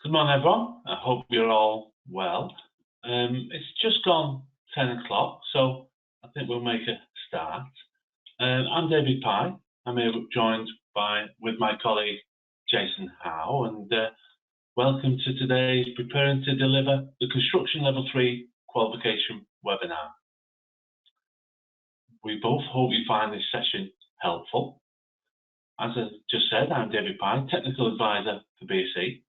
Good morning, everyone. I hope you're all well. It's just gone 10 o'clock, so I think we'll make a start. I'm David Pye. I'm here joined with my colleague Jason Howe, and welcome to today's Preparing to Deliver the Construction Level 3 Qualification webinar. We both hope you find this session helpful. As I just said, I'm David Pye, Technical Advisor for BSE,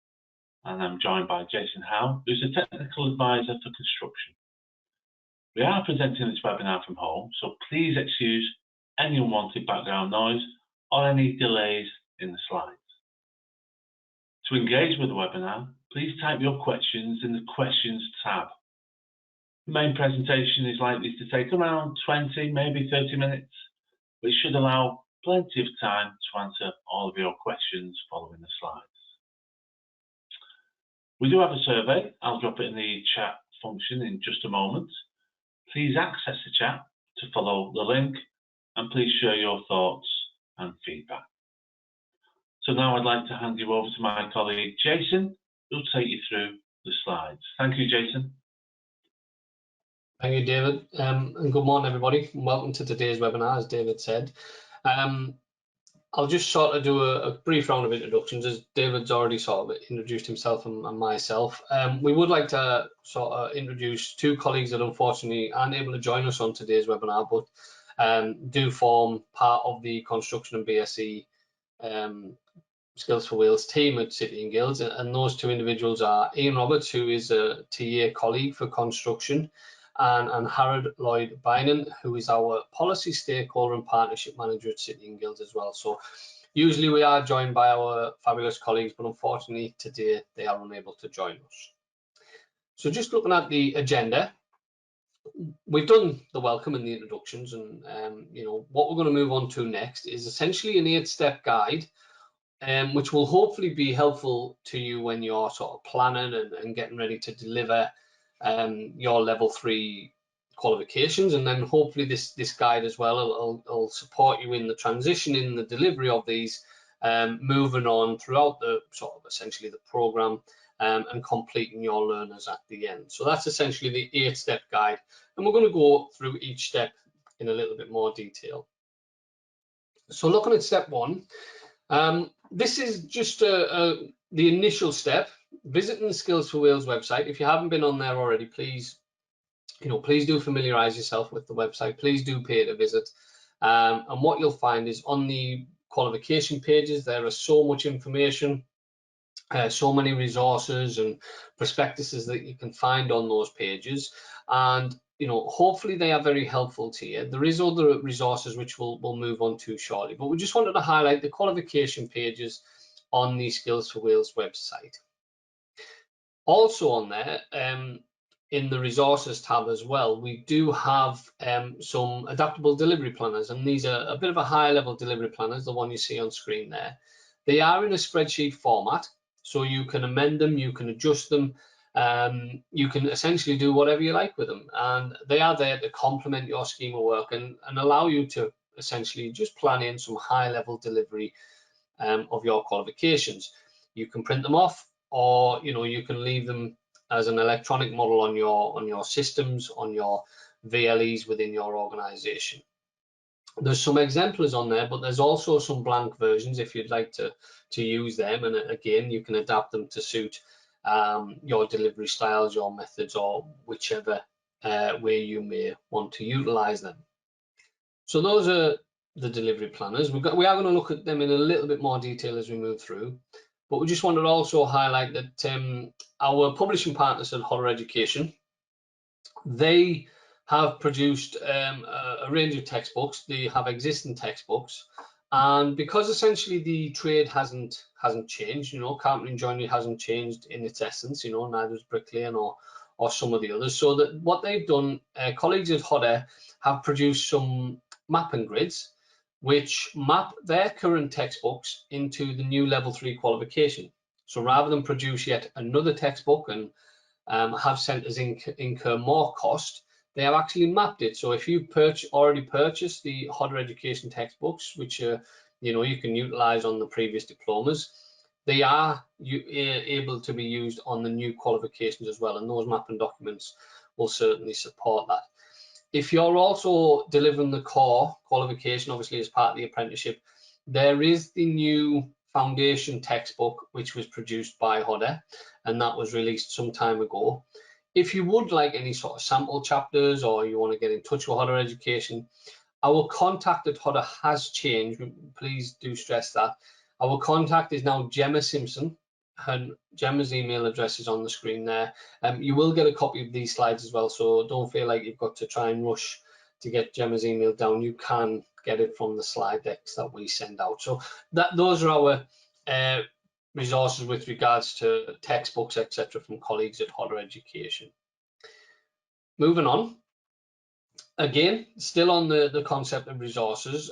and I'm joined by Jason Howe, who's a Technical Advisor for Construction. We are presenting this webinar from home, so please excuse any unwanted background noise or any delays in the slides. To engage with the webinar, please type your questions in the Questions tab. The main presentation is likely to take around 20, maybe 30 minutes, which should allow plenty of time to answer all of your questions following the slides. We do have a survey. I'll drop it in the chat function in just a moment. Please access the chat to follow the link, and please share your thoughts and feedback. So now I'd like to hand you over to my colleague Jason, who'll take you through the slides. Thank you, Jason. Thank you, David, and good morning, everybody. Welcome to today's webinar, as David said. I'll just sort of do a brief round of introductions, as David's already sort of introduced himself and myself. We would like to sort of introduce two colleagues that unfortunately aren't able to join us on today's webinar, but do form part of the Construction and BSE Skills for Wales team at City and Guilds, and those two individuals are Ian Roberts, who is a TA colleague for construction, and Harrod Lloyd Bynan, who is our policy stakeholder and partnership manager at City and Guilds as well. So usually we are joined by our fabulous colleagues, but unfortunately today they are unable to join us. So just looking at the agenda, we've done the welcome and the introductions, and you know what we're going to move on to next is essentially an 8-step guide, which will hopefully be helpful to you when you're sort of planning and getting ready to deliver your level 3 qualifications, and then hopefully this guide as well will support you in the transition in the delivery of these, moving on throughout the sort of essentially the program, and completing your learners at the end. So that's essentially the 8-step guide, and we're going to go through each step in a little bit more detail. So looking at step 1, this is just the initial step. Visiting the Skills for Wales website. If you haven't been on there already, please do familiarize yourself with the website. Please do pay it a visit. And what you'll find is on the qualification pages, there is so much information, so many resources and prospectuses that you can find on those pages. And hopefully they are very helpful to you. There is other resources which we'll move on to shortly, but we just wanted to highlight the qualification pages on the Skills for Wales website. Also on there, in the resources tab as well, we do have some adaptable delivery planners, and these are a bit of a higher level delivery planners, the one you see on screen there. They are in a spreadsheet format, so you can amend them, you can adjust them, you can essentially do whatever you like with them, and they are there to complement your scheme of work and allow you to essentially just plan in some high level delivery of your qualifications. You can print them off, or you can leave them as an electronic model on your systems, on your VLEs within your organization. There's some exemplars on there, but there's also some blank versions if you'd like to use them, and again you can adapt them to suit your delivery styles, your methods, or whichever way you may want to utilize them. So those are the delivery planners. We are going to look at them in a little bit more detail as we move through, but we just wanted to also highlight that our publishing partners at Hodder Education, they have produced a range of textbooks. They have existing textbooks, and because essentially the trade hasn't changed, carpentry and joinery hasn't changed in its essence, neither is bricklaying or some of the others. So that what they've done, colleagues at Hodder have produced some mapping grids which map their current textbooks into the new level 3 qualification. So rather than produce yet another textbook and have centres incur more cost, they have actually mapped it. So if you already purchased the Hodder Education textbooks, which you can utilise on the previous diplomas, they are able to be used on the new qualifications as well, and those mapping documents will certainly support that. If you're also delivering the core qualification, obviously as part of the apprenticeship, there is the new foundation textbook which was produced by Hodder, and that was released some time ago. If you would like any sort of sample chapters, or you want to get in touch with Hodder Education, our contact at Hodder has changed. Please do stress that. Our contact is now Gemma Simpson, and Gemma's email address is on the screen there. You will get a copy of these slides as well, so don't feel like you've got to try and rush to get Gemma's email down. You can get it from the slide decks that we send out. So those are our resources with regards to textbooks, etc., from colleagues at Hodder Education. Moving on, again, still on the concept of resources.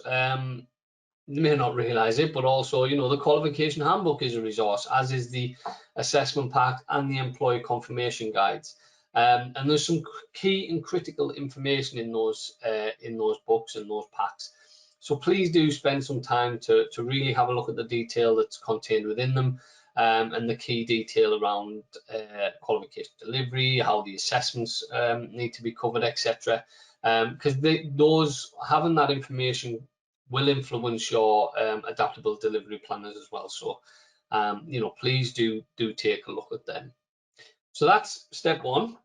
You may not realize it, but also, you know, the qualification handbook is a resource, as is the assessment pack and the employee confirmation guides. And there's some key and critical information in those books and those packs. So please do spend some time to really have a look at the detail that's contained within them, and the key detail around qualification delivery, how the assessments need to be covered, etc. Because those having that information will influence your adaptable delivery planners as well. So, you know, please do take a look at them. So that's step one.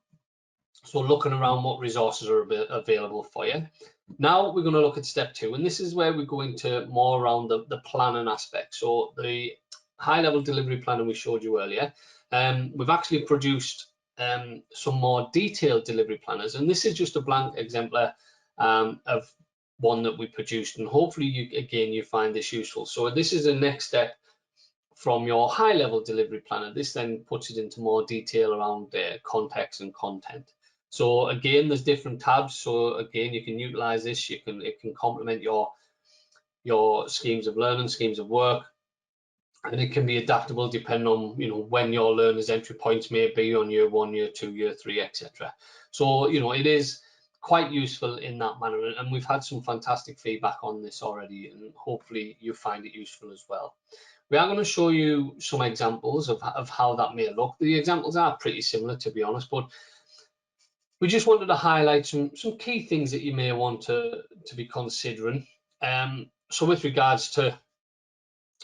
So looking around what resources are available for you. Now we're going to look at step two, and this is where we go into more around the planning aspect. So the high-level delivery planner we showed you earlier, we've actually produced some more detailed delivery planners, and this is just a blank exemplar of one that we produced, and hopefully you find this useful. So this is the next step from your high-level delivery planner. This then puts it into more detail around context and content. So again, there's different tabs. So again, you can utilize this. It can complement your schemes of learning, schemes of work, and it can be adaptable depending on, you know, when your learners' entry points may be on year 1, year 2, year 3, etc. So, you know, it is quite useful in that manner, and we've had some fantastic feedback on this already, and hopefully you find it useful as well. We are going to show you some examples of how that may look. The examples are pretty similar, to be honest, but we just wanted to highlight some key things that you may want to be considering. So with regards to,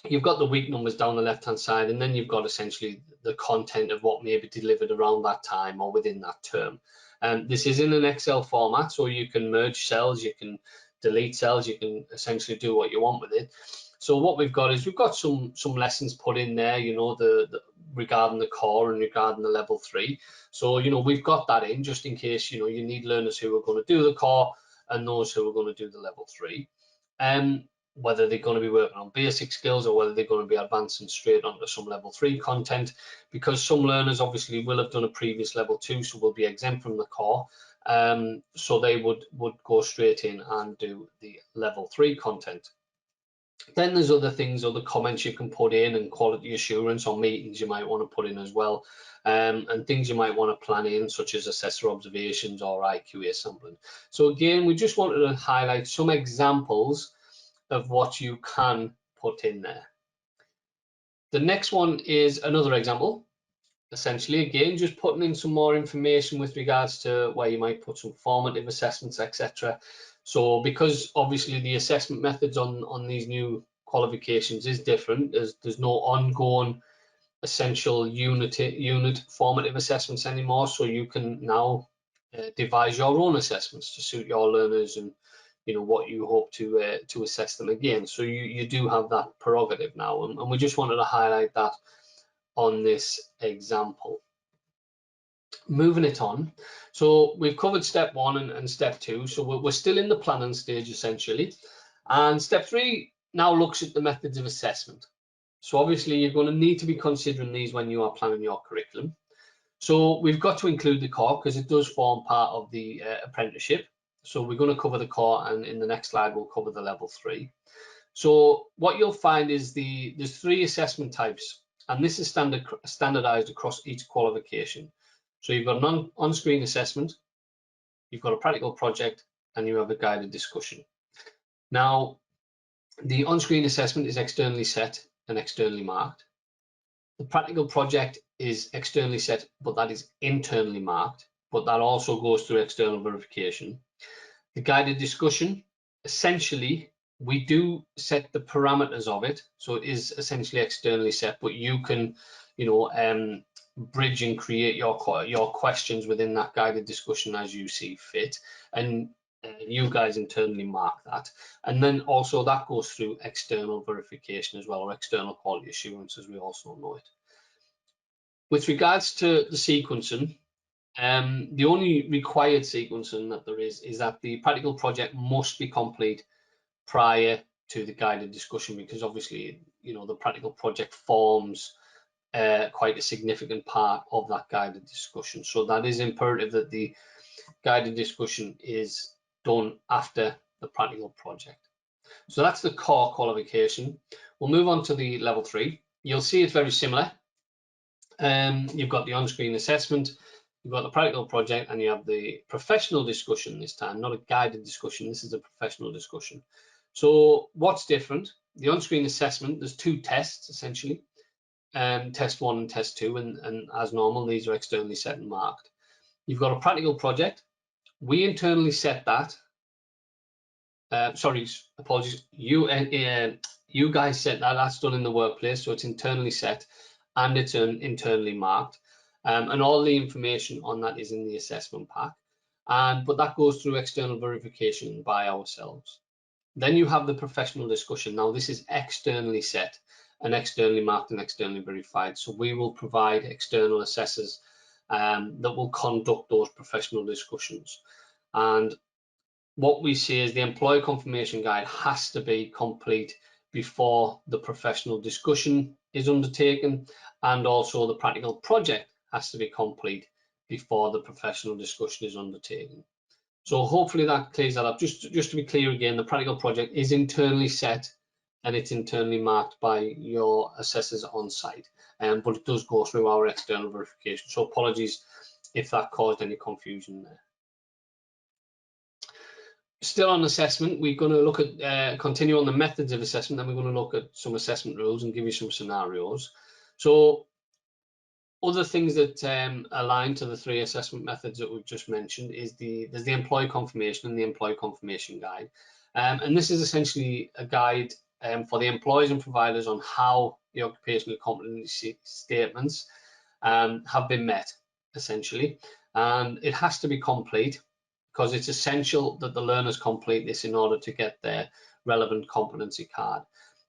you've got the week numbers down the left-hand side, and then you've got essentially the content of what may be delivered around that time or within that term. This is in an Excel format, so you can merge cells, you can delete cells, you can essentially do what you want with it. So what we've got is we've got some lessons put in there, you know, regarding the core and regarding the level 3. So, you know, we've got that in just in case, you know, you need learners who are going to do the core and those who are going to do the level 3. Whether they're going to be working on basic skills or whether they're going to be advancing straight onto some level 3 content, because some learners obviously will have done a previous level 2, so will be exempt from the core. So they would go straight in and do the level 3 content. Then there's other things, other comments you can put in, and quality assurance or meetings you might want to put in as well, and things you might want to plan in, such as assessor observations or IQA sampling. So again, we just wanted to highlight some examples of what you can put in there. The next one is another example. Essentially, again, just putting in some more information with regards to where you might put some formative assessments, etc. So because obviously the assessment methods on these new qualifications is different, there's no ongoing essential unit formative assessments anymore, so you can now devise your own assessments to suit your learners and, you know, what you hope to assess them again. So you do have that prerogative now, and we just wanted to highlight that on this example. Moving it on, so we've covered step 1 and step 2, so we're still in the planning stage essentially, and step 3 now looks at the methods of assessment. So obviously you're going to need to be considering these when you are planning your curriculum. So we've got to include the core because it does form part of the apprenticeship. So we're going to cover the core, and in the next slide we'll cover the level 3. So what you'll find is there's 3 assessment types, and this is standardized across each qualification. So you've got an on-screen assessment, you've got a practical project, and you have a guided discussion. Now, the on-screen assessment is externally set and externally marked. The practical project is externally set, but that is internally marked, but that also goes through external verification. The guided discussion, essentially, we do set the parameters of it, so it is essentially externally set, but you can, bridge and create your questions within that guided discussion as you see fit, and you guys internally mark that. And then also that goes through external verification as well, or external quality assurance as we also know it. With regards to the sequencing, the only required sequencing that there is that the practical project must be complete prior to the guided discussion, because obviously, the practical project forms quite a significant part of that guided discussion. So that is imperative that the guided discussion is done after the practical project. So that's the core qualification. We'll move on to the level 3. You'll see it's very similar. You've got the on-screen assessment, you've got the practical project, and you have the professional discussion this time, not a guided discussion. This is a professional discussion. So what's different? The on-screen assessment, there's 2 tests essentially, test 1 and test 2, and as normal, these are externally set and marked. You've got a practical project. We internally set that. Sorry, apologies. You guys set that. That's done in the workplace, so it's internally set and it's internally marked. And all the information on that is in the assessment pack. But that goes through external verification by ourselves. Then you have the professional discussion. Now this is externally set and externally marked and externally verified. So we will provide external assessors that will conduct those professional discussions. And what we see is the employee confirmation guide has to be complete before the professional discussion is undertaken, and also the practical project has to be complete before the professional discussion is undertaken. So hopefully that clears that up. Just to be clear again, the practical project is internally set and it's internally marked by your assessors on site, but it does go through our external verification. So apologies if that caused any confusion there. Still on assessment, we're going to look at continue on the methods of assessment, then we're going to look at some assessment rules and give you some scenarios. So other things that align to the 3 assessment methods that we've just mentioned is there's the employee confirmation and the employee confirmation guide. And this is essentially a guide for the employers and providers on how the occupational competency statements have been met, essentially. And it has to be complete, because it's essential that the learners complete this in order to get their relevant competency card.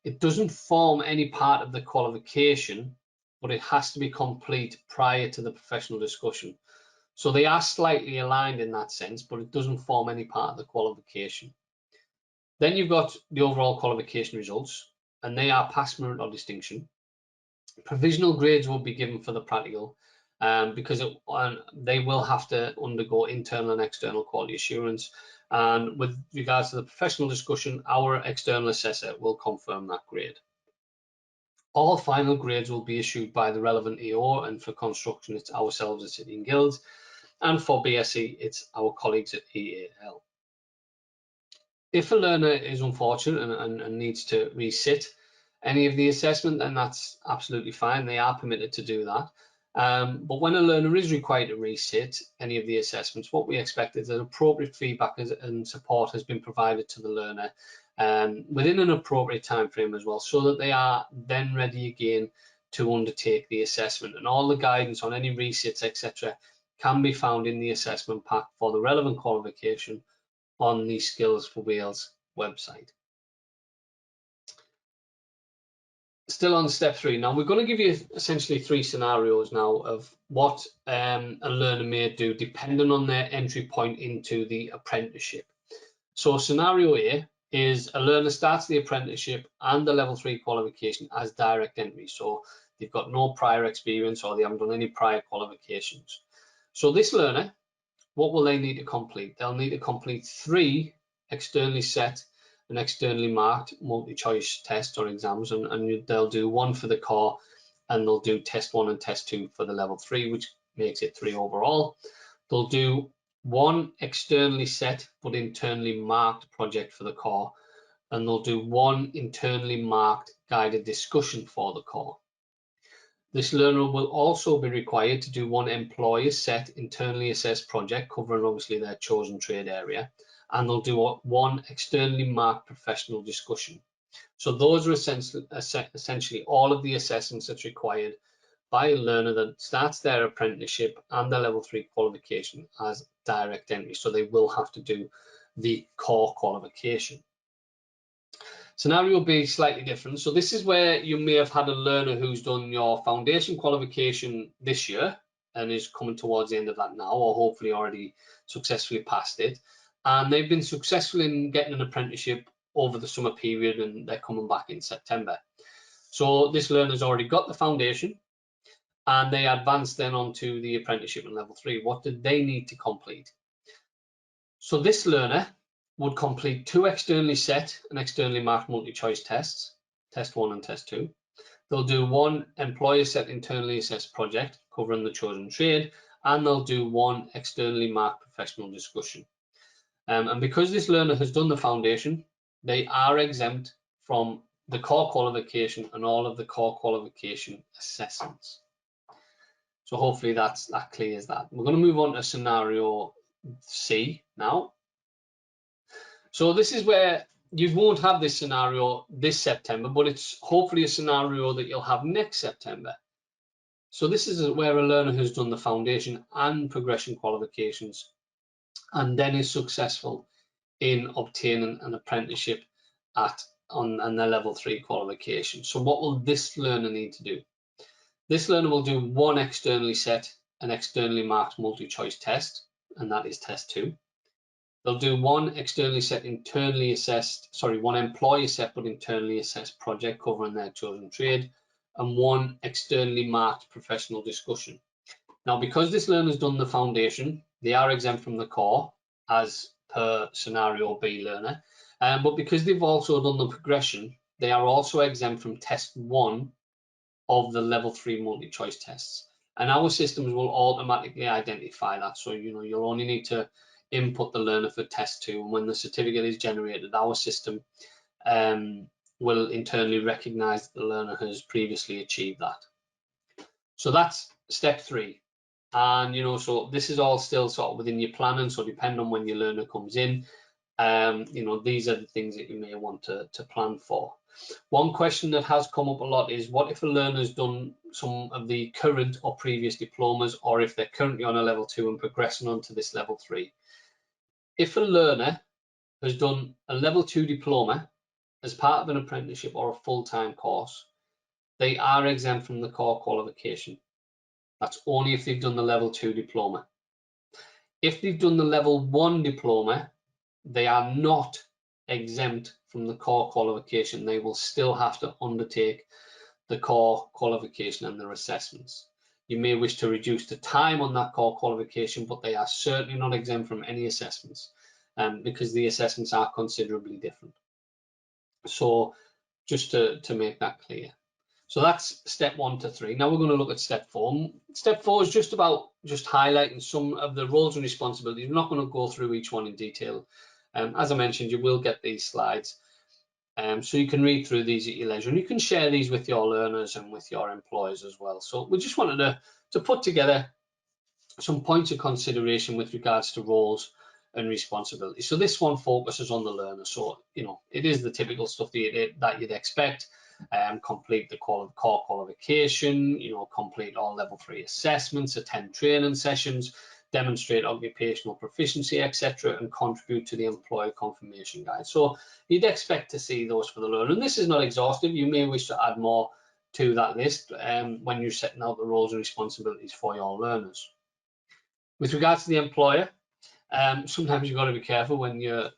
It doesn't form any part of the qualification, but it has to be complete prior to the professional discussion. So they are slightly aligned in that sense, but it doesn't form any part of the qualification. Then you've got the overall qualification results, and they are pass, merit, or distinction. Provisional grades will be given for the practical, because they will have to undergo internal and external quality assurance. And with regards to the professional discussion, our external assessor will confirm that grade. All final grades will be issued by the relevant EO, and for construction, it's ourselves at City and Guilds, and for BSc, it's our colleagues at EAL. If a learner is unfortunate and needs to resit any of the assessment, then that's absolutely fine. They are permitted to do that. But when a learner is required to resit any of the assessments, what we expect is that appropriate feedback and support has been provided to the learner within an appropriate time frame as well, so that they are then ready again to undertake the assessment. And all the guidance on any resits, etc., can be found in the assessment pack for the relevant qualification on the Skills for Wales website. Still on step 3. Now we're going to give you essentially 3 scenarios now of what a learner may do depending on their entry point into the apprenticeship. So scenario A is a learner starts the apprenticeship and the level 3 qualification as direct entry. So they've got no prior experience or they haven't done any prior qualifications. So this learner, what will they need to complete? They'll need to complete 3 externally set and externally marked multi-choice tests or exams, and they'll do 1 for the core, and they'll do test 1 and test 2 for the level 3, which makes it 3 overall. They'll do 1 externally set but internally marked project for the core, and they'll do 1 internally marked guided discussion for the core. This learner will also be required to do one employer-set internally assessed project covering obviously their chosen trade area, and they'll do one externally marked professional discussion. So those are essentially all of the assessments that's required by a learner that starts their apprenticeship and their level 3 qualification as direct entry. So they will have to do the core qualification. Scenario B is slightly different. So this is where you may have had a learner who's done your foundation qualification this year and is coming towards the end of that now, or hopefully already successfully passed it. And they've been successful in getting an apprenticeship over the summer period, and they're coming back in September. So this learner's already got the foundation and they advance then onto the apprenticeship in level 3. What did they need to complete? So this learner would complete 2 externally set and externally marked multi-choice tests, test 1 and test 2. They'll do 1 employer set internally assessed project covering the chosen trade, and they'll do 1 externally marked professional discussion. And because this learner has done the foundation, they are exempt from the core qualification and all of the core qualification assessments. So hopefully that clears that. We're going to move on to scenario C now. So this is where you won't have this scenario this September, but it's hopefully a scenario that you'll have next September. So this is where a learner has done the foundation and progression qualifications and then is successful in obtaining an apprenticeship on their level 3 qualification. So what will this learner need to do? This learner will do 1 externally set and externally marked multi-choice test, and that is test 2. They'll do 1 externally set internally assessed, 1 employer set but internally assessed project covering their chosen trade, and 1 externally marked professional discussion. Now, because this learner's done the foundation, they are exempt from the core as per scenario B learner, but because they've also done the progression, they are also exempt from test 1 of the level 3 multi-choice tests. And our systems will automatically identify that. So, you'll only need to input the learner for test 2, and when the certificate is generated, our system will internally recognize that the learner has previously achieved that. So that's step 3. And so this is all still sort of within your planning, so depending on when your learner comes in, these are the things that you may want to plan for. One question that has come up a lot is, what if a learner's done some of the current or previous diplomas, or if they're currently on a level 2 and progressing on to this level 3? If a learner has done a level 2 diploma as part of an apprenticeship or a full-time course, they are exempt from the core qualification. That's only if they've done the level 2 diploma. If they've done the level 1 diploma, they are not exempt from the core qualification. They will still have to undertake the core qualification and their assessments. You may wish to reduce the time on that core qualification, but they are certainly not exempt from any assessments, because the assessments are considerably different. So just to make that clear. So that's step 1 to 3. Now we're going to look at step 4. Step 4 is just about highlighting some of the roles and responsibilities. We're not going to go through each one in detail. As I mentioned, you will get these slides. So you can read through these at your leisure, and you can share these with your learners and with your employers as well. So we just wanted to put together some points of consideration with regards to roles and responsibilities. So this one focuses on the learner. So, it is the typical stuff that you'd expect. Complete the core qualification, complete all level 3 assessments, attend training sessions, demonstrate occupational proficiency, etc., and contribute to the employer confirmation guide. So you'd expect to see those for the learner. And this is not exhaustive. You may wish to add more to that list when you're setting out the roles and responsibilities for your learners. With regards to the employer, sometimes you've got to be careful when you're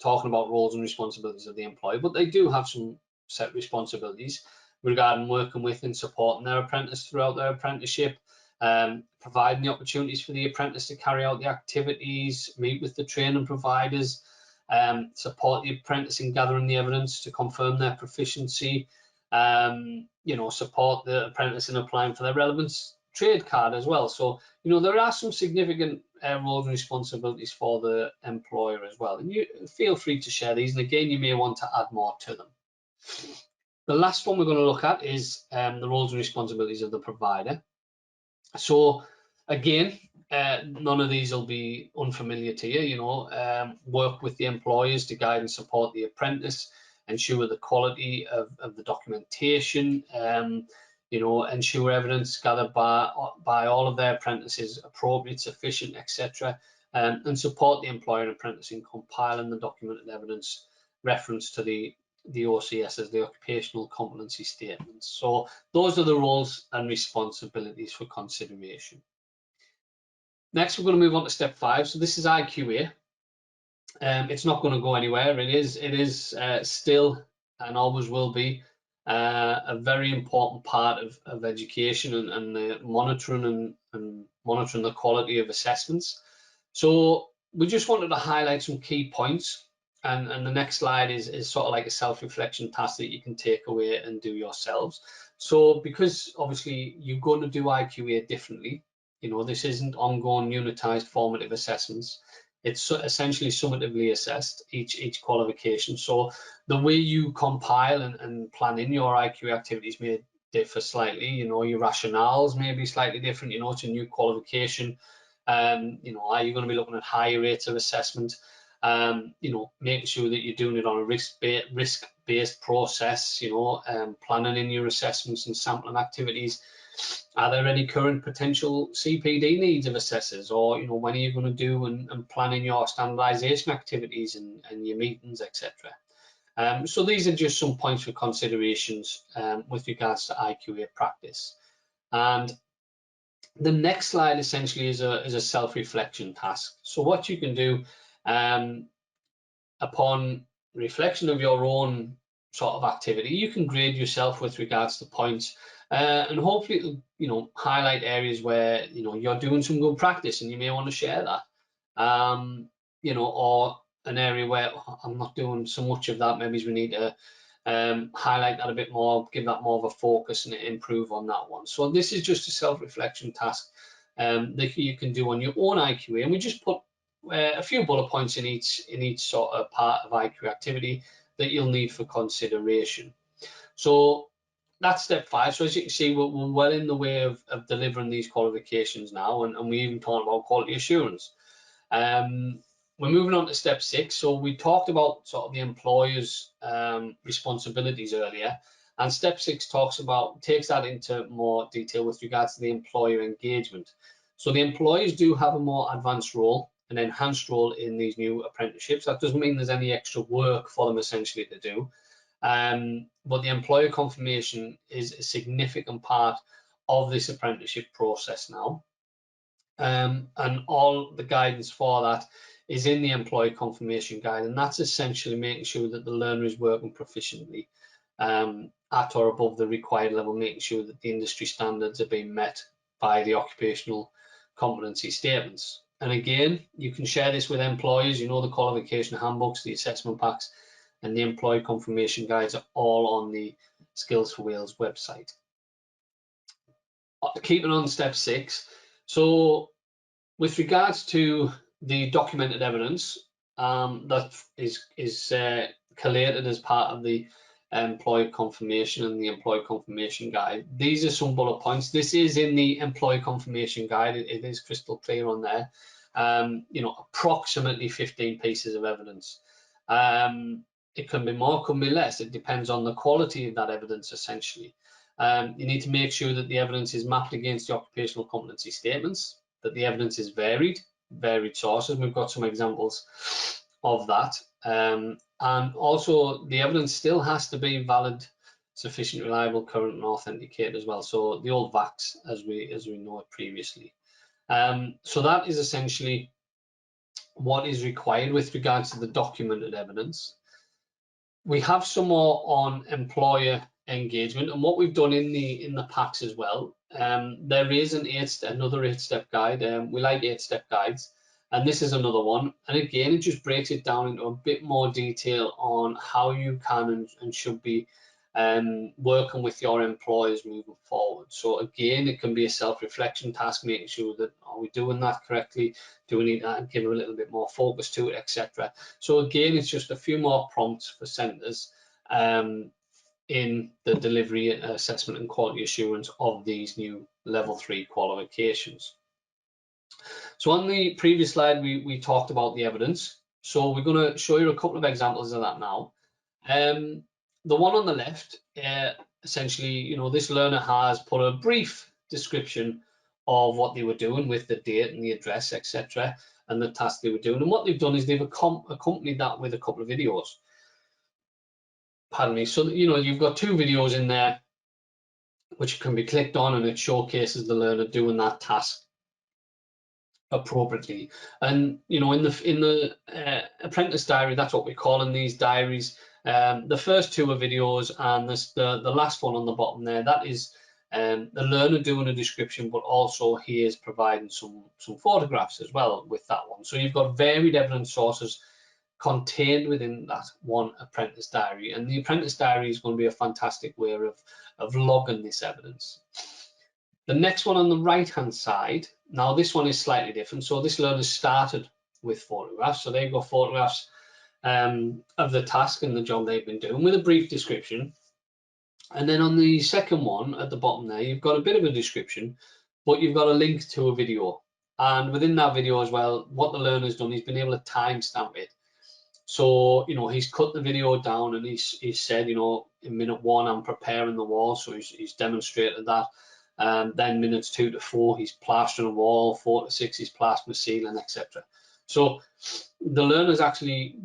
talking about roles and responsibilities of the employer, but they do have some set responsibilities regarding working with and supporting their apprentice throughout their apprenticeship, providing the opportunities for the apprentice to carry out the activities, meet with the training providers, support the apprentice in gathering the evidence to confirm their proficiency, support the apprentice in applying for their relevance trade card as well. So, there are some significant roles and responsibilities for the employer as well. And you feel free to share these. And again, you may want to add more to them. The last one we're going to look at is the roles and responsibilities of the provider. So again, none of these will be unfamiliar to you. Work with the employers to guide and support the apprentice, ensure the quality of the documentation, ensure evidence gathered by all of their apprentices appropriate, sufficient, etc., and support the employer and apprentice in compiling the documented evidence reference to the OCS as the occupational competency statements. So those are the roles and responsibilities for consideration. Next, we're going to move on to step 5. So this is IQA. It's not going to go anywhere. It is still and always will be a very important part of education and the monitoring and monitoring the quality of assessments. So we just wanted to highlight some key points. And the next slide is sort of like a self-reflection task that you can take away and do yourselves. So because obviously you're going to do IQA differently, this isn't ongoing unitized formative assessments. It's essentially summatively assessed, each qualification. So the way you compile and plan in your IQA activities may differ slightly. Your rationales may be slightly different. It's a new qualification. Are you going to be looking at higher rates of assessment? Making sure that you're doing it on a risk-based process, planning in your assessments and sampling activities. Are there any current potential CPD needs of assessors, or when are you going to do and planning your standardization activities and your meetings, etc. So these are just some points for considerations with regards to IQA practice. And the next slide essentially is a self-reflection task. So what you can do upon reflection of your own sort of activity, you can grade yourself with regards to points, and hopefully it'll, highlight areas where you're doing some good practice and you may want to share that, or an area where I'm not doing so much of that. Maybe we need to highlight that a bit more, give that more of a focus and improve on that one. So this is just a self-reflection task that you can do on your own IQA, and we just put a few bullet points in each sort of part of IQA activity that you'll need for consideration. So that's step 5. So as you can see, we're well in the way of delivering these qualifications now, and we even talked about quality assurance. We're moving on to step 6. So we talked about sort of the employer's responsibilities earlier, and step 6 takes that into more detail with regards to the employer engagement. So the employers do have a more advanced role, an enhanced role in these new apprenticeships. That doesn't mean there's any extra work for them essentially to do, but the employer confirmation is a significant part of this apprenticeship process now, and all the guidance for that is in the employer confirmation guide, and that's essentially making sure that the learner is working proficiently at or above the required level, making sure that the industry standards are being met by the occupational competency statements. And again, you can share this with employers. The qualification handbooks, the assessment packs, and the employee confirmation guides are all on the Skills for Wales website. Keeping on step 6, so with regards to the documented evidence that is collated as part of the employee confirmation and the employee confirmation guide, these are some bullet points. This is in the employee confirmation guide. It is crystal clear on there. Approximately 15 pieces of evidence. It can be more, can be less. It depends on the quality of that evidence, essentially. You need to make sure that the evidence is mapped against the occupational competency statements, that the evidence is varied sources. We've got some examples of that. And also the evidence still has to be valid, sufficient, reliable, current, and authenticated as well. So the old VAX as we know it previously. So that is essentially what is required with regards to the documented evidence. We have some more on employer engagement, and what we've done in the packs as well. There is another 8-step guide. We like 8-step guides, and this is another one. And again, it just breaks it down into a bit more detail on how you can and should be working with your employers moving forward. So again, it can be a self-reflection task, making sure that are we doing that correctly? Do we need to give a little bit more focus to it, etc. So again, it's just a few more prompts for centres in the delivery, assessment and quality assurance of these new level 3 qualifications. So on the previous slide, we talked about the evidence. So we're going to show you a couple of examples of that now. The one on the left, essentially, this learner has put a brief description of what they were doing with the date and the address, etc., and the task they were doing. And what they've done is they've accompanied that with a couple of videos. Pardon me. So, you've got 2 videos in there which can be clicked on, and it showcases the learner doing that task appropriately. And in the apprentice diary, that's what we're calling these diaries. The first 2 are videos, and the last one on the bottom there, that is the learner doing a description, but also he is providing some photographs as well with that one. So you've got varied evidence sources contained within that one apprentice diary, and the apprentice diary is going to be a fantastic way of logging this evidence. The next one on the right hand side, now this one is slightly different. So this learner started with photographs, so they've got photographs of the task and the job they've been doing with a brief description. And then on the second one at the bottom there, you've got a bit of a description, but you've got a link to a video, and within that video as well, what the learner's done, he's been able to timestamp it. So, he's cut the video down, and he's said, in minute 1, I'm preparing the wall. So he's demonstrated that. Then minutes 2 to 4, he's plastering a wall. 4 to 6, he's plastering the ceiling, etc. So the learner's actually,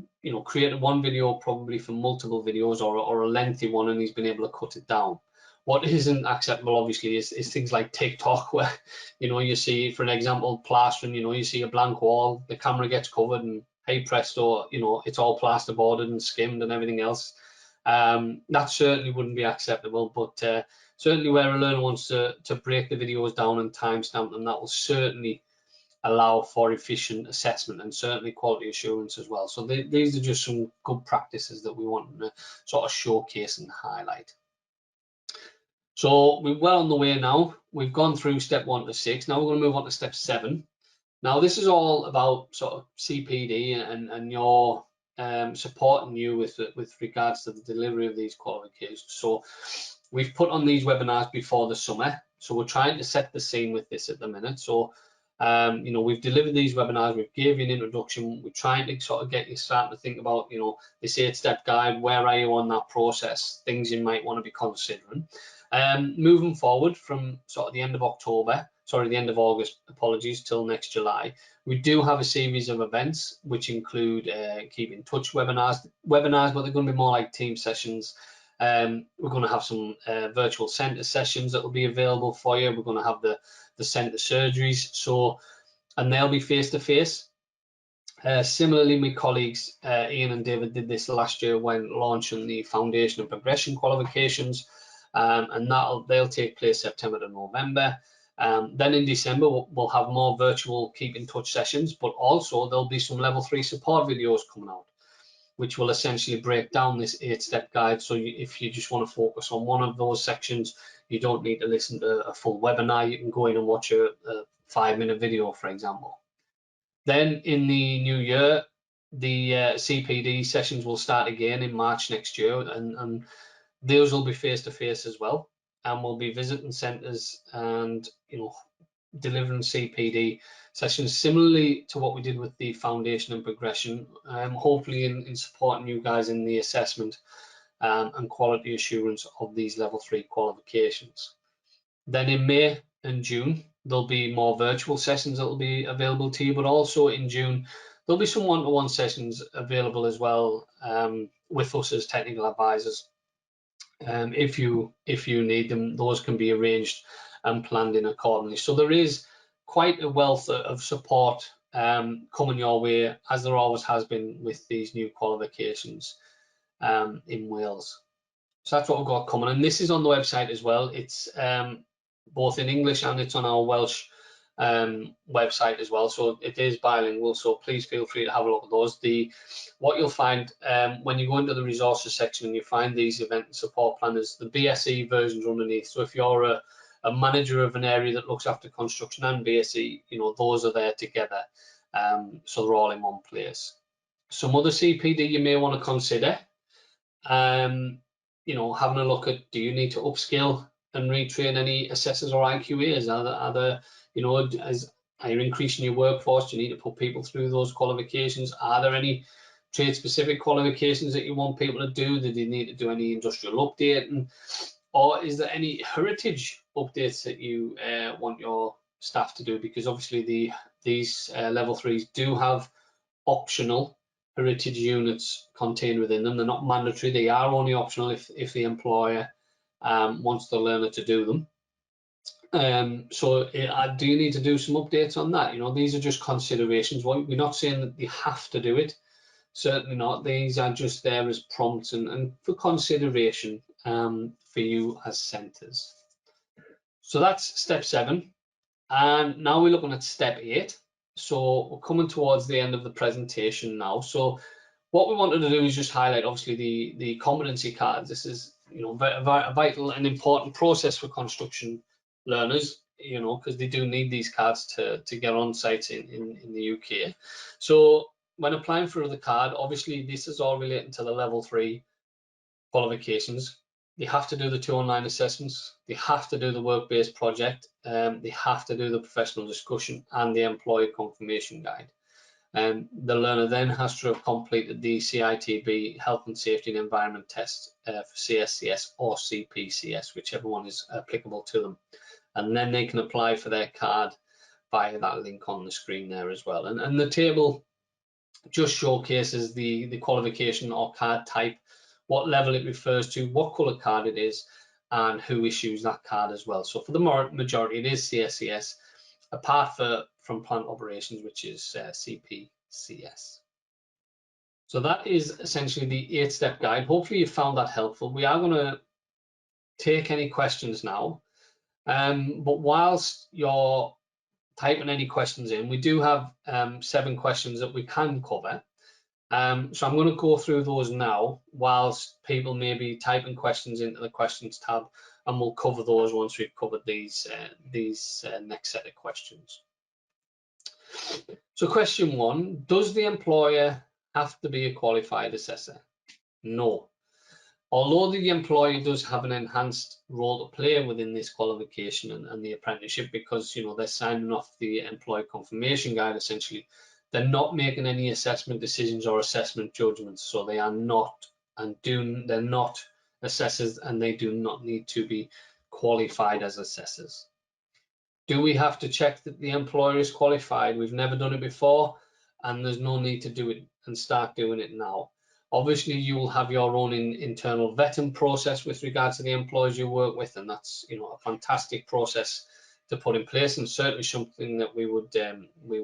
created one video probably from multiple videos, or a lengthy one, and he's been able to cut it down. What isn't acceptable, obviously, is things like TikTok, where, you see, for an example, plastering, you see a blank wall, the camera gets covered, and hey presto, it's all plasterboarded and skimmed and everything else. That certainly wouldn't be acceptable, but certainly where a learner wants to break the videos down and timestamp them, that will certainly allow for efficient assessment and certainly quality assurance as well. So these are just some good practices that we want to sort of showcase and highlight. So we're well on the way now. We've gone through step 1 to 6. Now we're going to move on to step 7. Now this is all about sort of CPD and your supporting you with regards to the delivery of these qualifications. So we've put on these webinars before the summer, so we're trying to set the scene with this at the minute. So we've delivered these webinars, we've gave you an introduction, we're trying to sort of get you starting to think about this 8-step guide. Where are you on that process? Things you might want to be considering. Moving forward from sort of the end of the end of August, apologies, till next July, we do have a series of events which include keep in touch webinars, but they're going to be more like team sessions. We're going to have some virtual centre sessions that will be available for you. We're going to have the centre surgeries, and they'll be face to face. Similarly, my colleagues Ian and David did this last year when launching the foundation and progression qualifications, and they'll take place September to November. Then in December, we'll have more virtual keep in touch sessions, but also there'll be some level 3 support videos coming out, which will essentially break down this 8-step guide. So if you just want to focus on one of those sections, you don't need to listen to a full webinar. You can go in and watch a 5-minute video, for example. Then in the new year, the CPD sessions will start again in March next year, and those will be face to face as well. And we'll be visiting centres and delivering CPD sessions similarly to what we did with the foundation and progression, hopefully in supporting you guys in the assessment and quality assurance of these level 3 qualifications. Then in May and June, there'll be more virtual sessions that will be available to you, but also in June, there'll be some one-to-one sessions available as well with us as technical advisors. If you need them, those can be arranged and planned in accordingly. So there is quite a wealth of support coming your way, as there always has been with these new qualifications in Wales. So that's what we've got coming, and this is on the website as well. It's both in English and it's on our Welsh website as well, so it is bilingual, so please feel free to have a look at those. What you'll find when you go into the resources section and you find these event and support planners, the BSE versions underneath. So if you're a manager of an area that looks after construction and BSE, those are there together, so they're all in one place. Some other CPD you may want to consider. having a look at, do you need to upskill and retrain any assessors or IQAs? Are you increasing your workforce? Do you need to put people through those qualifications? Are there any trade-specific qualifications that you want people to do? Do they need to do any industrial updating? Or is there any heritage updates that you want your staff to do? Because obviously these level 3s do have optional heritage units contained within them. They're not mandatory. They are only optional if the employer wants the learner to do them. Do you need to do some updates on that? These are just considerations. We're not saying that you have to do it. Certainly not. These are just there as prompts and for consideration for you as centres. So that's step 7. And now we're looking at step 8. So we're coming towards the end of the presentation now. So what we wanted to do is just highlight, obviously, the competency cards. This is, a vital and important process for construction learners, because they do need these cards to get on site in the UK. So when applying for the card, obviously, this is all relating to the level 3 qualifications. They have to do the 2 online assessments. They have to do the work-based project. They have to do the professional discussion and the employer confirmation guide. The learner then has to have completed the CITB Health and Safety and Environment test for CSCS or CPCS, whichever one is applicable to them. And then they can apply for their card via that link on the screen there as well. And the table just showcases the qualification or card type, what level it refers to, what colour card it is, and who issues that card as well. So for the majority, it is CSCS, apart from plant operations, which is CPCS. So that is essentially the 8-step guide. Hopefully you found that helpful. We are going to take any questions now. But whilst you're typing any questions in, we do have 7 questions that we can cover. So I'm going to go through those now whilst people may be typing questions into the questions tab, and we'll cover those once we've covered these next set of questions. So question 1, does the employer have to be a qualified assessor? No. Although the employer does have an enhanced role to play within this qualification and the apprenticeship, because they're signing off the employer confirmation guide, essentially, they're not making any assessment decisions or assessment judgments. So they are not they're not assessors, and they do not need to be qualified as assessors. Do we have to check that the employer is qualified? We've never done it before, and there's no need to do it and start doing it now. Obviously, you will have your own internal vetting process with regards to the employers you work with, and that's a fantastic process to put in place, and certainly something that we would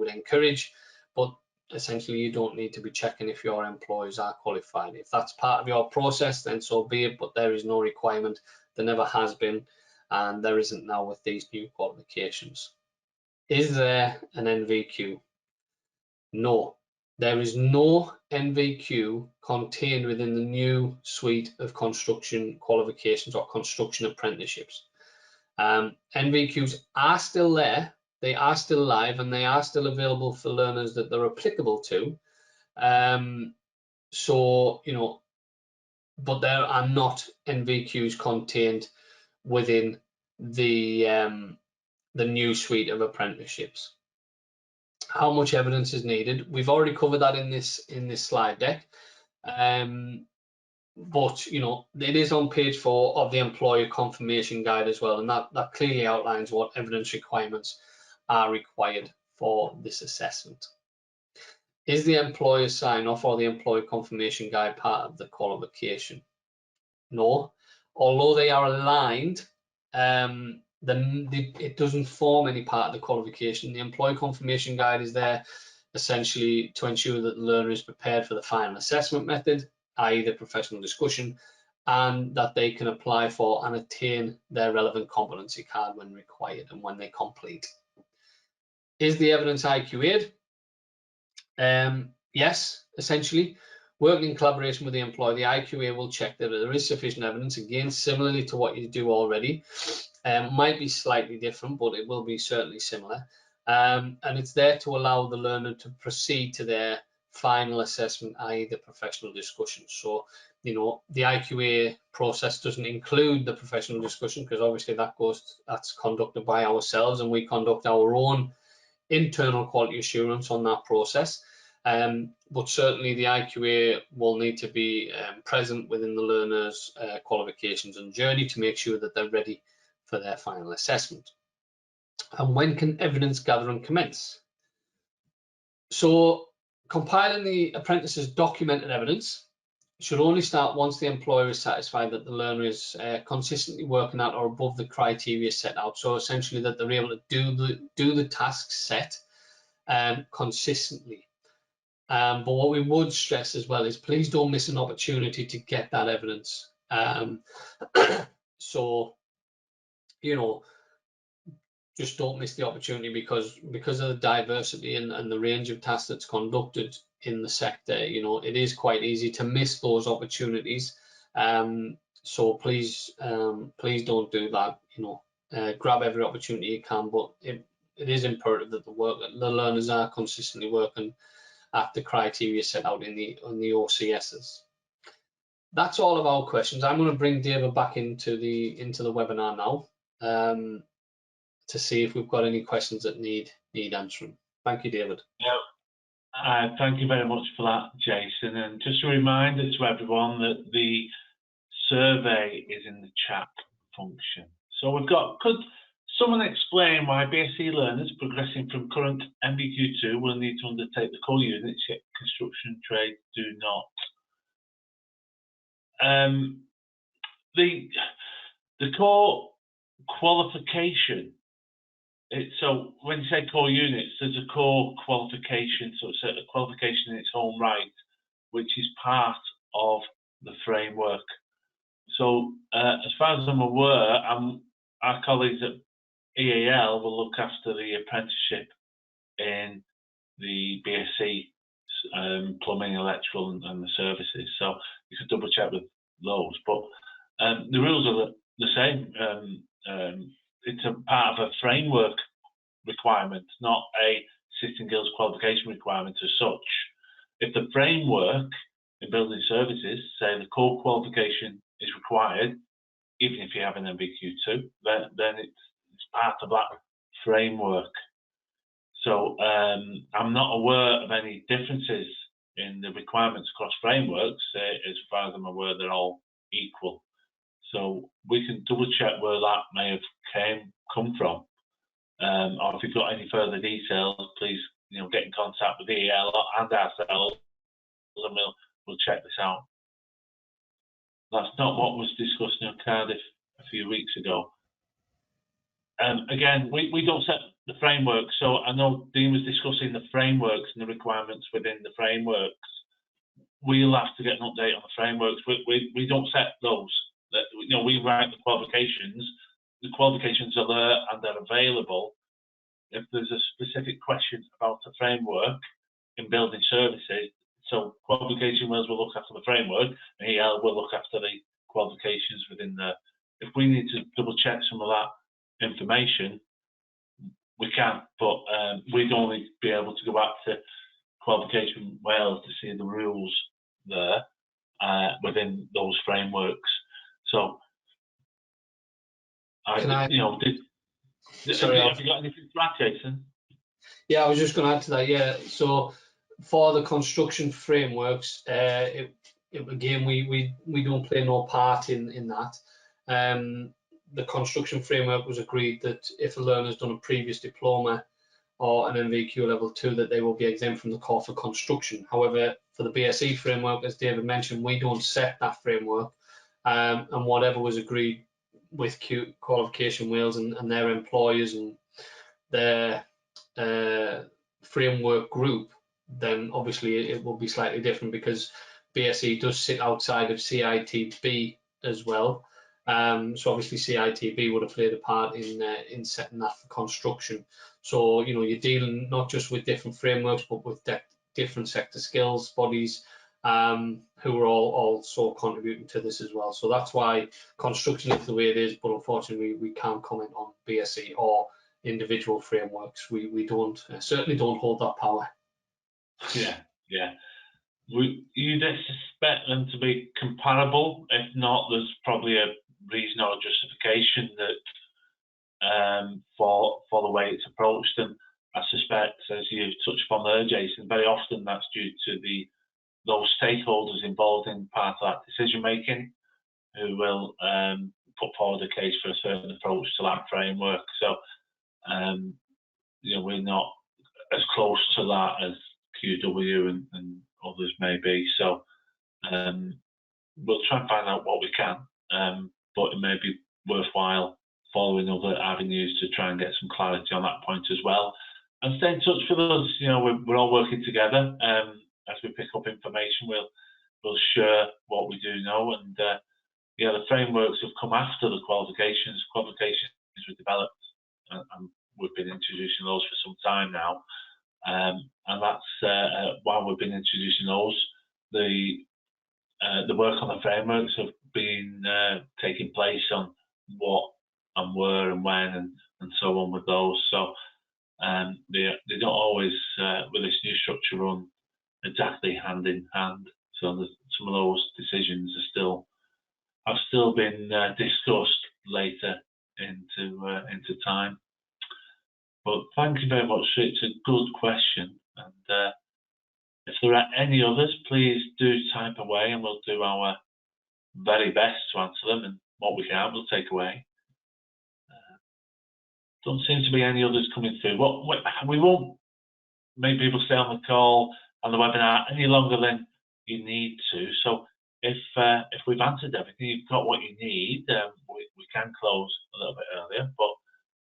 encourage. But essentially, you don't need to be checking if your employees are qualified. If that's part of your process, then so be it. But there is no requirement. There never has been, and there isn't now with these new qualifications. Is there an NVQ? No. There is no NVQ contained within the new suite of construction qualifications or construction apprenticeships. NVQs are still there, they are still live, and they are still available for learners that they're applicable to. But there are not NVQs contained within the new suite of apprenticeships. How much evidence is needed? We've already covered that in this slide deck, but it is on page 4 of the employer confirmation guide as well, and that clearly outlines what evidence requirements are required for this assessment. Is the employer sign off or the employer confirmation guide part of the qualification? No. Although they are aligned, then it doesn't form any part of the qualification. The employee confirmation guide is there essentially to ensure that the learner is prepared for the final assessment method, i.e. the professional discussion, and that they can apply for and attain their relevant competency card when required and when they complete. Is the evidence IQA'd? Yes, essentially. Working in collaboration with the employer, the IQA will check that there is sufficient evidence, again, similarly to what you do already. Might be slightly different, but it will be certainly similar. And it's there to allow the learner to proceed to their final assessment, i.e. the professional discussion. So the IQA process doesn't include the professional discussion, because obviously that's conducted by ourselves, and we conduct our own internal quality assurance on that process. But certainly the IQA will need to be present within the learner's qualifications and journey to make sure that they're ready for their final assessment. And when can evidence gathering commence? So compiling the apprentice's documented evidence should only start once the employer is satisfied that the learner is consistently working out or above the criteria set out. So essentially that they're able to do the tasks set consistently. But what we would stress as well is please don't miss an opportunity to get that evidence. So, just don't miss the opportunity because of the diversity and the range of tasks that's conducted in the sector. It is quite easy to miss those opportunities. So please don't do that. Grab every opportunity you can, but it is imperative that the learners are consistently working at the criteria set out in the OCSs. That's all of our questions. I'm going to bring David back into the webinar now to see if we've got any questions that need answering. Thank you, David. Yeah, thank you very much for that, Jason. And just a reminder to everyone that the survey is in the chat function. So could someone explain why BSc learners progressing from current NVQ2 will need to undertake the core units, yet construction trades do not? The core qualification, so when you say core units, there's a core qualification, so it's a qualification in its own right, which is part of the framework. So as far as I'm aware, our colleagues at EAL will look after the apprenticeship in the BSc plumbing, electrical and the services. So you could double check with those. But the rules are the same. It's a part of a framework requirement, not a Sitting Guilds qualification requirement as such. If the framework in building services say the core qualification is required, even if you have an NVQ2, then it's part of that framework. So I'm not aware of any differences in the requirements across frameworks. As far as I'm aware, they're all equal. So we can double check where that may have come from. Or if you've got any further details, please get in contact with EL and ourselves, and we'll check this out. That's not what was discussed in Cardiff a few weeks ago. Again, we don't set the framework, so I know Dean was discussing the frameworks and the requirements within the frameworks. We'll have to get an update on the frameworks. We don't set those. We write the qualifications. The qualifications are there and they're available. If there's a specific question about the framework in building services, so qualification wheels will look after the framework, and EL will look after the qualifications within the. If we need to double check some of that information, we can, but we'd only be able to go back to qualification Wales to see the rules there within those frameworks. So, have you got anything to add, Jason? Yeah, I was just going to add to that. Yeah, so for the construction frameworks, again, we don't play no part in that. The construction framework was agreed that if a learner's done a previous diploma or an NVQ level 2, that they will be exempt from the core for construction. However, for the BSc framework, as David mentioned, we don't set that framework, and whatever was agreed with Qualification Wales and their employers and their framework group, then obviously it will be slightly different because BSc does sit outside of CITB as well. So obviously CITB would have played a part in setting that for construction. So you're dealing not just with different frameworks, but with different sector skills bodies who are all also contributing to this as well. So that's why construction is the way it is. But unfortunately, we can't comment on BSc or individual frameworks. We don't certainly don't hold that power. Yeah. you'd expect them to be comparable. If not, there's probably a reason or a justification that for the way it's approached. And I suspect, as you touched upon there, Jason, very often that's due to those stakeholders involved in part of that decision making, who will put forward a case for a certain approach to that framework. So, we're not as close to that as QW and others may be. So, we'll try and find out what we can, but it may be worthwhile following other avenues to try and get some clarity on that point as well. And stay in touch with us. We're all working together. As we pick up information, we'll share what we do know. And the frameworks have come after the qualifications. Qualifications were developed, and we've been introducing those for some time now. And that's while we've been introducing those, the work on the frameworks have been taking place on what and where and when and so on with those. So they don't always, with this new structure, run exactly hand in hand. So some of those decisions have still been discussed later into time. But thank you very much. It's a good question, and if there are any others, please do type away, and we'll do our very best to answer them, and what we can, we'll take away. Don't seem to be any others coming through. We won't make people stay on the call and the webinar any longer than you need to. So if we've answered everything, you've got what you need, we can close a little bit earlier, but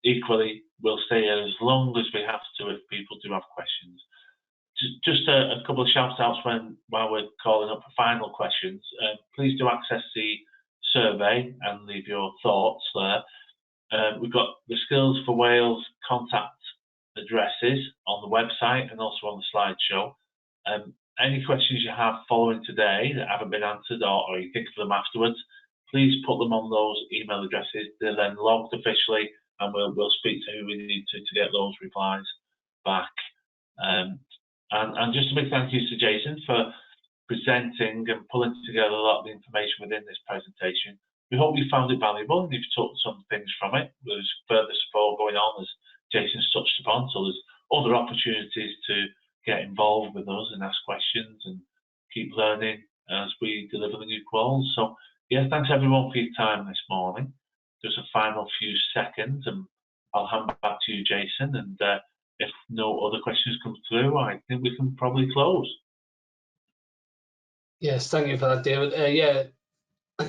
equally we'll stay here as long as we have to if people do have questions. Just a couple of shout outs while we're calling up for final questions. Please do access the survey and leave your thoughts there. We've got the Skills for Wales contact addresses on the website and also on the slideshow. Any questions you have following today that haven't been answered, or you think of them afterwards, please put them on those email addresses. They're then logged officially, and we'll speak to who we need to get those replies back. And just a big thank you to Jason for presenting and pulling together a lot of the information within this presentation. We hope you found it valuable and you've took some things from it. There's further support going on, as Jason's touched upon, so there's other opportunities to get involved with us and ask questions and keep learning as we deliver the new quals. So yeah, thanks everyone for your time this morning. Just a final few seconds and I'll hand back to you, Jason, and if no other questions come through, I think we can probably close. Yes, thank you for that, David. Yeah,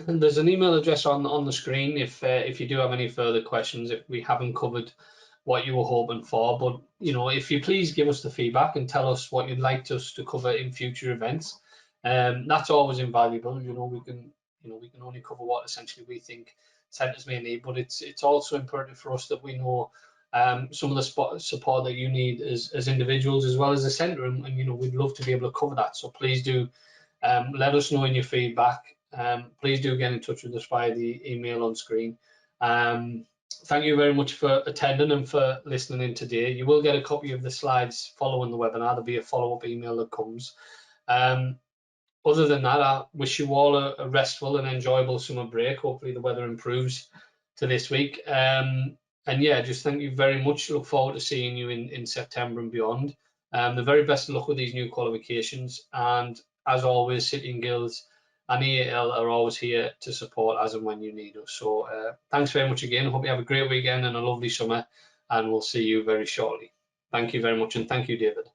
there's an email address on the screen if you do have any further questions, if we haven't covered what you were hoping for. But if you please give us the feedback and tell us what you'd like us to cover in future events. That's always invaluable. We can only cover what essentially we think centres may need, but it's also important for us that we know some of the support that you need as individuals as well as the centre, and we'd love to be able to cover that. So please do let us know in your feedback. Please do get in touch with us via the email on screen. Thank you very much for attending and for listening in today. You will get a copy of the slides following the webinar. There'll be a follow-up email that comes. Other than that, I wish you all a restful and enjoyable summer break. Hopefully the weather improves to this week. And yeah, just thank you very much. Look forward to seeing you in September and beyond. The very best of luck with these new qualifications. And as always, City and Guilds and EAL are always here to support as and when you need us. So thanks very much again. I hope you have a great weekend and a lovely summer, and we'll see you very shortly. Thank you very much, and thank you, David.